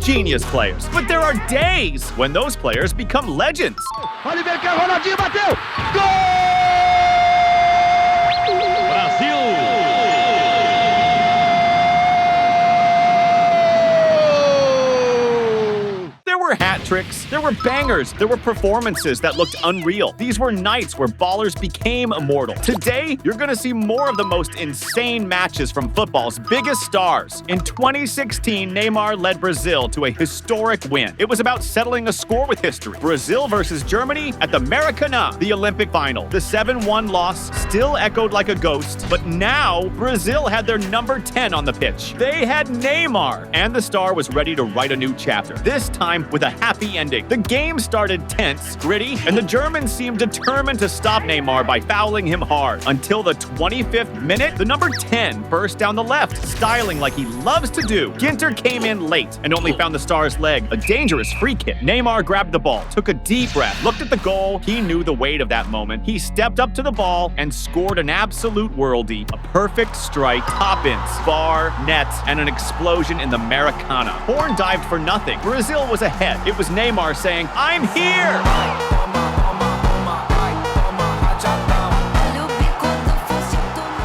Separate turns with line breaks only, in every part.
genius players, but there are days when those players become legends.
Oliver Kahn, Ronaldinho bateu! Gol!
There were hat tricks, there were bangers, there were performances that looked unreal. These were nights where ballers became immortal. Today, you're gonna see more of the most insane matches from football's biggest stars. In 2016, Neymar led Brazil to a historic win. It was about settling a score with history. Brazil versus Germany at the Maracanã, the Olympic final. The 7-1 loss still echoed like a ghost, but now Brazil had their number 10 on the pitch. They had Neymar, and the star was ready to write a new chapter. This time with a happy ending. The game started tense, gritty, and the Germans seemed determined to stop Neymar by fouling him hard. Until the 25th minute, the number 10 burst down the left, styling like he loves to do. Ginter came in late and only found the star's leg, a dangerous free kick. Neymar grabbed the ball, took a deep breath, looked at the goal. He knew the weight of that moment. He stepped up to the ball and scored an absolute worldie. A perfect strike, top-ins, bar, net, and an explosion in the Maracanã. Horn dived for nothing. Brazil was ahead. It was Neymar saying, "I'm here!"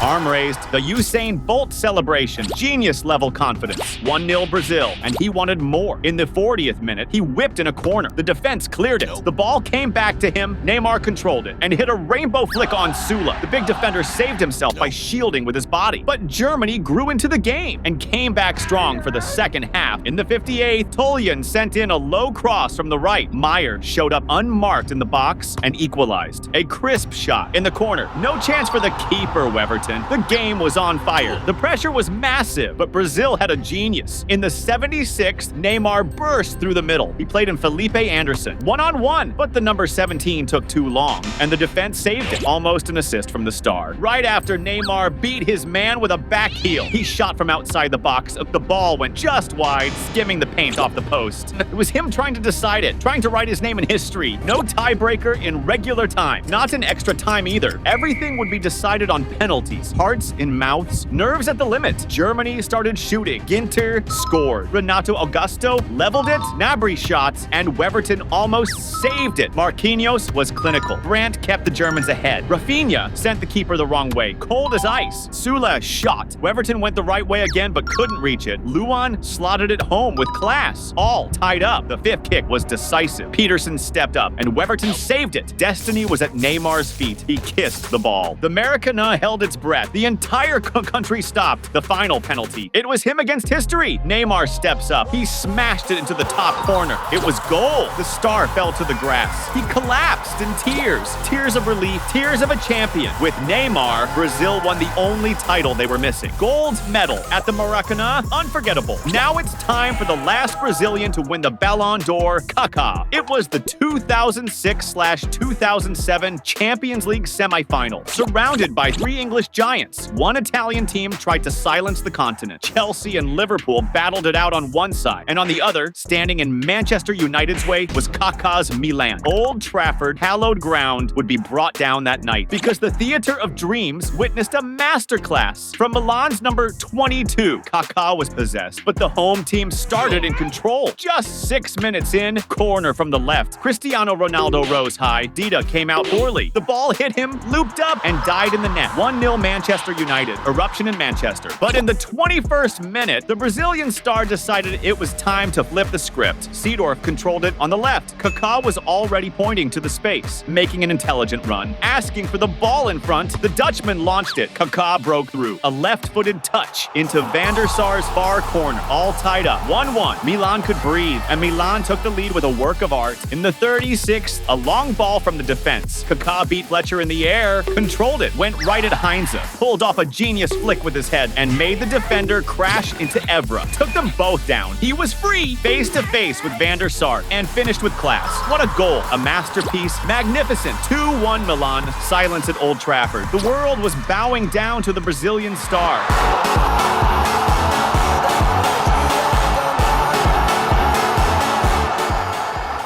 Arm raised, the Usain Bolt celebration, genius-level confidence. 1-0 Brazil, and he wanted more. In the 40th minute, he whipped in a corner. The defense cleared it. The ball came back to him. Neymar controlled it and hit a rainbow flick on Sula. The big defender saved himself by shielding with his body. But Germany grew into the game and came back strong for the second half. In the 58th, Toljan sent in a low cross from the right. Meyer showed up unmarked in the box and equalized. A crisp shot in the corner. No chance for the keeper, Weverton. The game was on fire. The pressure was massive, but Brazil had a genius. In the 76th, Neymar burst through the middle. He played in Felipe Anderson, one-on-one, but the number 17 took too long, and the defense saved it. Almost an assist from the star. Right after Neymar beat his man with a back heel, he shot from outside the box. The ball went just wide, skimming the paint off the post. It was him trying to decide it, trying to write his name in history. No tiebreaker in regular time, not in extra time either. Everything would be decided on penalties. Hearts in mouths, nerves at the limit. Germany started shooting. Ginter scored. Renato Augusto leveled it. Gnabry shots, and Weverton almost saved it. Marquinhos was clinical. Brandt kept the Germans ahead. Rafinha sent the keeper the wrong way, cold as ice. Sula shot. Weverton went the right way again, but couldn't reach it. Luan slotted it home with class. All tied up. The fifth kick was decisive. Peterson stepped up, and Weverton saved it. Destiny was at Neymar's feet. He kissed the ball. The Maracanã held its breath. The entire country stopped. The final penalty. It was him against history. Neymar steps up. He smashed it into the top corner. It was goal. The star fell to the grass. He collapsed in tears. Tears of relief. Tears of a champion. With Neymar, Brazil won the only title they were missing. Gold medal at the Maracanã. Unforgettable. Now it's time for the last Brazilian to win the Ballon d'Or, Kaká. It was the 2006/2007 Champions League semifinal. Surrounded by three English giants. One Italian team tried to silence the continent. Chelsea and Liverpool battled it out on one side, and on the other, standing in Manchester United's way, was Kaká's Milan. Old Trafford, hallowed ground, would be brought down that night because the Theatre of Dreams witnessed a masterclass. From Milan's number 22, Kaká was possessed, but the home team started in control. Just 6 minutes in, corner from the left. Cristiano Ronaldo rose high. Dida came out poorly. The ball hit him, looped up, and died in the net. 1-0 Manchester United. Eruption in Manchester. But in the 21st minute, the Brazilian star decided it was time to flip the script. Seedorf controlled it on the left. Kaká was already pointing to the space, making an intelligent run. Asking for the ball in front, the Dutchman launched it. Kaká broke through. A left-footed touch into Van der Sar's far corner. All tied up. 1-1. Milan could breathe, and Milan took the lead with a work of art. In the 36th, a long ball from the defense. Kaká beat Fletcher in the air, controlled it, went right at Heinze, pulled off a genius flick with his head, and made the defender crash into Evra. Took them both down. He was free, face-to-face with Van der Sar, and finished with class. What a goal. A masterpiece. Magnificent. 2-1 Milan. Silence at Old Trafford. The world was bowing down to the Brazilian star.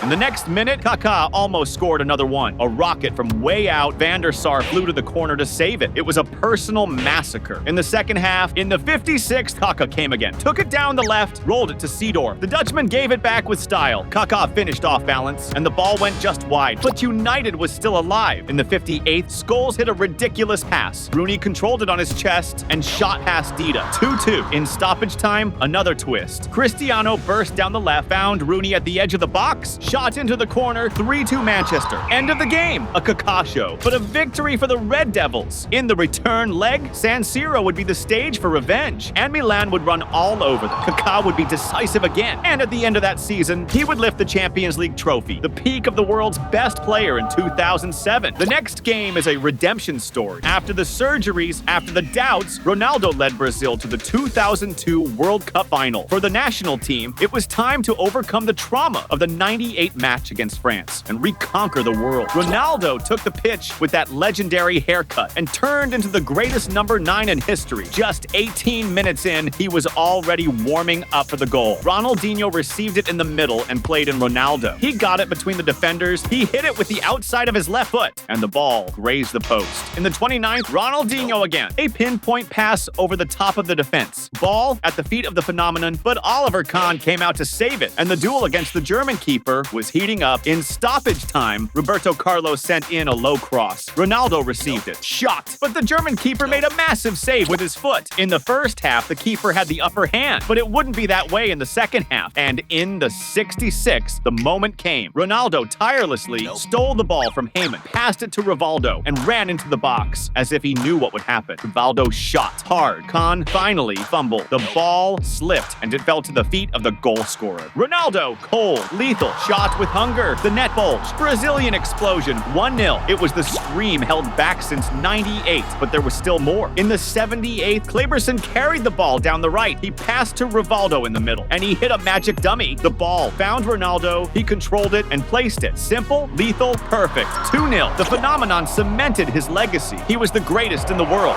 In In the next minute, Kaká almost scored another one. A rocket from way out, Van der Sar flew to the corner to save it. It was a personal massacre. In the second half, in the 56th, Kaká came again. Took it down the left, rolled it to Seedorf. The Dutchman gave it back with style. Kaká finished off balance, and the ball went just wide. But United was still alive. In the 58th, Scholes hit a ridiculous pass. Rooney controlled it on his chest and shot past Dida. 2-2. In stoppage time, another twist. Cristiano burst down the left, found Rooney at the edge of the box, shot into the corner, 3-2 Manchester. End of the game. A Kaká show, but a victory for the Red Devils. In the return leg, San Siro would be the stage for revenge, and Milan would run all over them. Kaká would be decisive again, and at the end of that season, he would lift the Champions League trophy, the peak of the world's best player in 2007. The next game is a redemption story. After the surgeries, after the doubts, Ronaldo led Brazil to the 2002 World Cup final. For the national team, it was time to overcome the trauma of the 98 match against France and reconquer the world. Ronaldo took the pitch with that legendary haircut and turned into the greatest number 9 in history. Just 18 minutes in, he was already warming up for the goal. Ronaldinho received it in the middle and played in Ronaldo. He got it between the defenders, he hit it with the outside of his left foot, and the ball grazed the post. In the 29th, Ronaldinho again. A pinpoint pass over the top of the defense. Ball at the feet of the phenomenon, but Oliver Kahn came out to save it, and the duel against the German keeper was heating up. In stoppage time, Roberto Carlos sent in a low cross. Ronaldo received it. Shot, but the German keeper made a massive save with his foot. In the first half, the keeper had the upper hand, but it wouldn't be that way in the second half. And in the 66th, the moment came. Ronaldo tirelessly stole the ball from Heyman, passed it to Rivaldo, and ran into the box as if he knew what would happen. Rivaldo shot hard. Kahn finally fumbled. The ball slipped, and it fell to the feet of the goal scorer. Ronaldo, cold, lethal, shot with hunger. The net bulge. Brazilian explosion. 1-0. It was the scream held back since 98, but there was still more. In the 78th, Kleberson carried the ball down the right. He passed to Rivaldo in the middle, and he hit a magic dummy. The ball found Ronaldo, he controlled it and placed it. Simple, lethal, perfect. 2-0. The phenomenon cemented his legacy. He was the greatest in the world.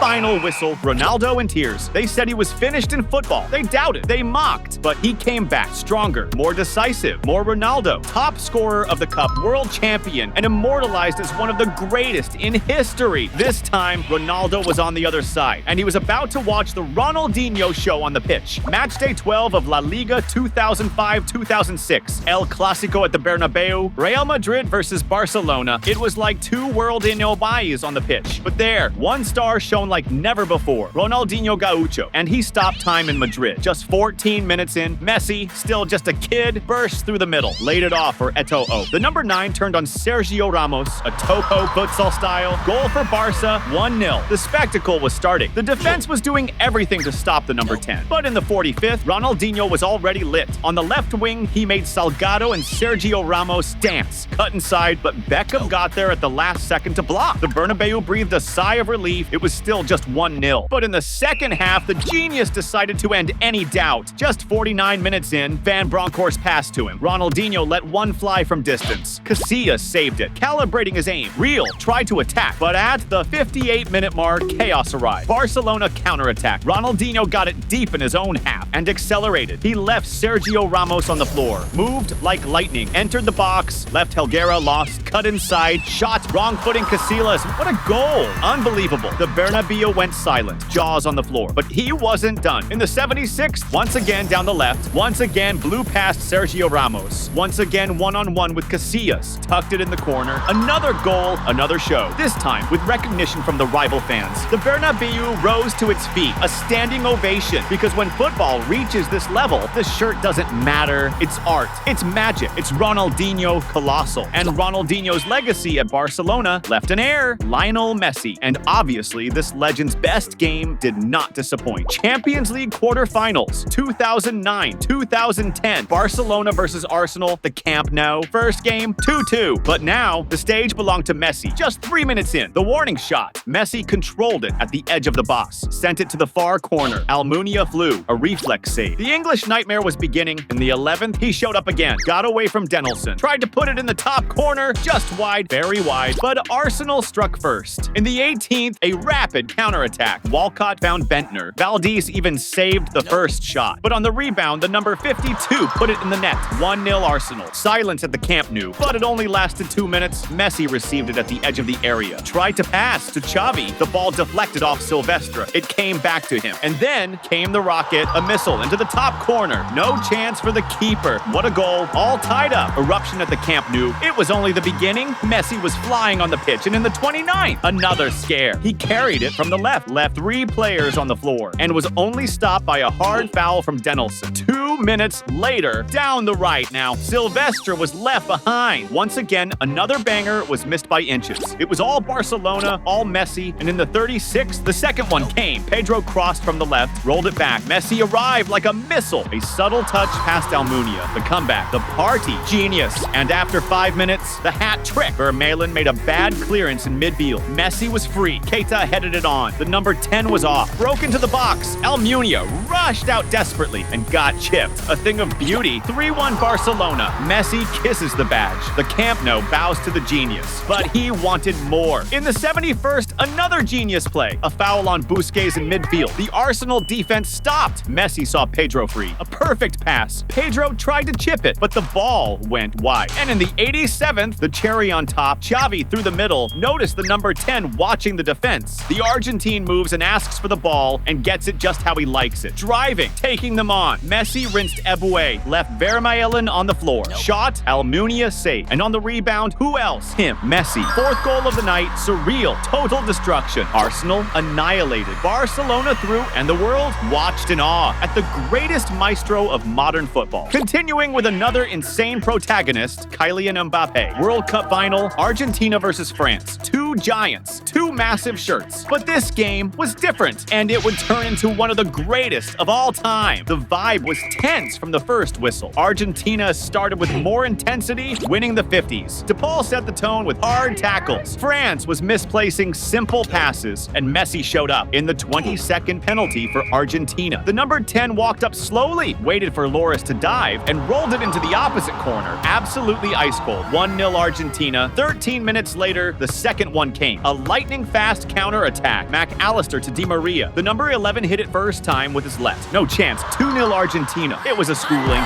Final whistle, Ronaldo in tears. They said he was finished in football. They doubted, they mocked, but he came back stronger, more decisive, more Ronaldo. Top scorer of the cup, world champion, and immortalized as one of the greatest in history. This time, Ronaldo was on the other side, and he was about to watch the Ronaldinho show on the pitch. Match day 12 of La Liga 2005-2006. El Clásico at the Bernabeu. Real Madrid versus Barcelona. It was like two world Inobais on the pitch. But there, one star shone like never before. Ronaldinho Gaucho. And he stopped time in Madrid. Just 14 minutes in, Messi, still just a kid, burst through the middle. Laid it off for Eto'o. The number 9 turned on Sergio Ramos. A Topo futsal style. Goal for Barca, 1-0. The spectacle was starting. The defense was doing everything to stop the number 10. But in the 45th, Ronaldinho was already lit. On the left wing, he made Salgado and Sergio Ramos dance. Cut inside, but Beckham got there at the last second to block. The Bernabeu breathed a sigh of relief. It was still just 1-0. But in the second half, the genius decided to end any doubt. Just 49 minutes in, Van Bronckhorst passed to him. Ronaldinho let one fly from distance. Casillas saved it, calibrating his aim. Real tried to attack, but at the 58-minute mark, chaos arrived. Barcelona counterattacked. Ronaldinho got it deep in his own half and accelerated. He left Sergio Ramos on the floor, moved like lightning, entered the box, left Helguera lost, cut inside, shot, wrong-footing Casillas. What a goal! Unbelievable. The Bernabeu went silent, jaws on the floor. But he wasn't done. In the 76th, once again down the left, once again blew past Sergio Ramos. Once again one-on-one with Casillas, tucked it in the corner. Another goal, another show. This time with recognition from the rival fans. The Bernabeu rose to its feet, a standing ovation, because when football reaches this level, the shirt doesn't matter. It's art. It's magic. It's Ronaldinho colossal. And Ronaldinho's legacy at Barcelona left an heir, Lionel Messi. And obviously, this legend's best game did not disappoint. Champions League quarterfinals, 2009-2010, Barcelona versus Arsenal, the Camp Nou. First game, 2-2. But now, the stage belonged to Messi. Just 3 minutes in, the warning shot. Messi controlled it at the edge of the box, sent it to the far corner. Almunia flew, a reflex save. The English nightmare was beginning. In the 11th, he showed up again, got away from Denelson, tried to put it in the top corner, just wide, very wide, but Arsenal struck first. In the 18th, a rapid counterattack. Walcott found Bentner. Valdez even saved the first shot. But on the rebound, the number 52 put it in the net. 1-0 Arsenal. Silence at the Camp Nou, but it only lasted 2 minutes. Messi received it at the edge of the area. Tried to pass to Xavi. The ball deflected off Silvestre. It came back to him. And then came the rocket, a missile into the top corner. No chance for the keeper. What a goal. All tied up. Eruption at the Camp Nou. It was only the beginning. Messi was flying on the pitch, and in the 29th, another scare. He carried it from the left 3 players on the floor, and was only stopped by a hard foul from Denelson. 2 minutes later, down the right now, Silvestre was left behind. Once again, another banger was missed by inches. It was all Barcelona, all Messi, and in the 36th, the second one came. Pedro crossed from the left, rolled it back. Messi arrived like a missile. A subtle touch past Almunia. The comeback, the party, genius. And after 5 minutes, the hat trick. Vermaelen made a bad clearance in midfield. Messi was free. Keita headed it on. The number 10 was off. Broke into the box. Almunia rushed out desperately and got chipped. A thing of beauty. 3-1 Barcelona. Messi kisses the badge. The Camp Nou bows to the genius. But he wanted more. In the 71st, another genius play. A foul on Busquets in midfield. The Arsenal defense stopped. Messi saw Pedro free. A perfect pass. Pedro tried to chip it, but the ball went wide. And in the 87th, the cherry on top, Xavi through the middle. Notice the number 10 watching the defense. The Argentine moves and asks for the ball and gets it just how he likes it. Driving, taking them on. Messi rinsed Eboué, left Vermaelen on the floor. Shot, Almunia safe. And on the rebound, who else? Him, Messi. 4th goal of the night, surreal, total destruction. Arsenal annihilated. Barcelona through, and the world watched in awe at the greatest maestro of modern football. Continuing with another insane protagonist, Kylian Mbappe. World Cup final, Argentina versus France. 2 giants, 2 massive shirts. But this game was different, and it would turn into one of the greatest of all time. The vibe was tense from the first whistle. Argentina started with more intensity, winning the 50s. DePaul set the tone with hard tackles. France was misplacing simple passes, and Messi showed up in the 22nd penalty for Argentina. The number 10 walked up slowly, waited for Loris to dive, and rolled it into the opposite corner. Absolutely ice cold. 1-0 Argentina. 13 minutes later, the second one came. A lightning-fast counter-attack. McAllister to Di Maria. The number 11 hit it first time with his left. No chance. 2-0 Argentina. It was a schooling.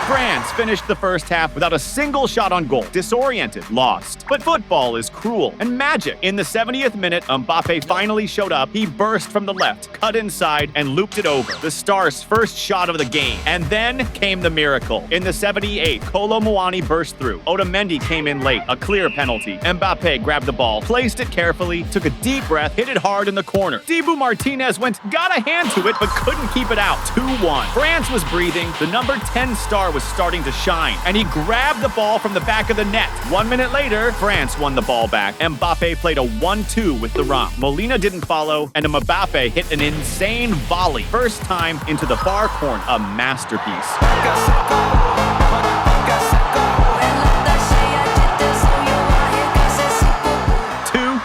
France finished the first half without a single shot on goal. Disoriented, lost. But football is cruel and magic. In the 70th minute, Mbappe finally showed up. He burst from the left, cut inside, and looped it over. The Stars' first shot of the game. And then came the miracle. In the 78th, Kolo Muani burst through. Otamendi came in late, a clear penalty. Mbappe grabbed the ball, placed it carefully, took a deep breath, hit it hard in the corner. Dibu Martinez got a hand to it, but couldn't keep it out. 2-1. France was breathing. The number 10 star was starting to shine, and he grabbed the ball from the back of the net. 1 minute later, France won the ball back. Mbappe played a 1-2 with the romp. Molina didn't follow, and Mbappe hit an insane volley. First time into the far corner. A masterpiece.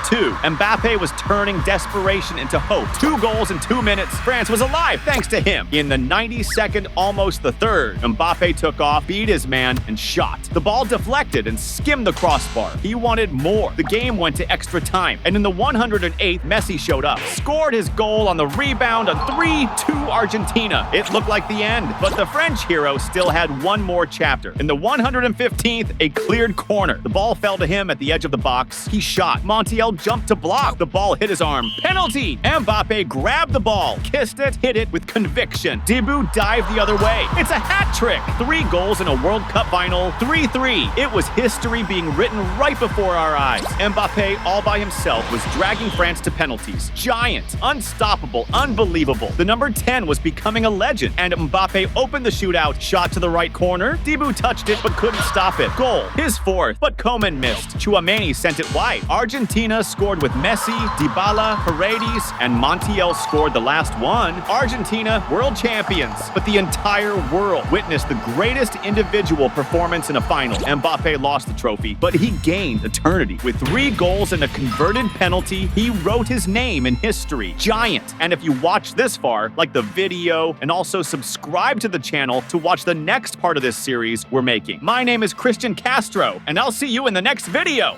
2-2. Mbappe was turning desperation into hope. 2 goals in 2 minutes. France was alive thanks to him. In the 92nd, almost the 3rd, Mbappe took off, beat his man, and shot. The ball deflected and skimmed the crossbar. He wanted more. The game went to extra time, and in the 108th, Messi showed up. Scored his goal on the rebound, a 3-2 Argentina. It looked like the end, but the French hero still had one more chapter. In the 115th, a cleared corner. The ball fell to him at the edge of the box. He shot. Montiel jumped to block. The ball hit his arm. Penalty! Mbappe grabbed the ball, kissed it, hit it with conviction. Dibu dived the other way. It's a hat trick! 3 goals in a World Cup final. 3-3. It was history being written right before our eyes. Mbappe, all by himself, was dragging France to penalties. Giant, unstoppable, unbelievable. The number 10 was becoming a legend, and Mbappe opened the shootout, shot to the right corner. Dibu touched it but couldn't stop it. Goal. His 4th, but Koeman missed. Tchouaméni sent it wide. Argentina scored scored with Messi, Dybala, Paredes, and Montiel scored the last one. Argentina, world champions. But the entire world witnessed the greatest individual performance in a final. Mbappe lost the trophy, but he gained eternity. With 3 goals and a converted penalty, he wrote his name in history. Giant. And if you watch this far, like the video and also subscribe to the channel to watch the next part of this series we're making. My name is Christian Castro, and I'll see you in the next video.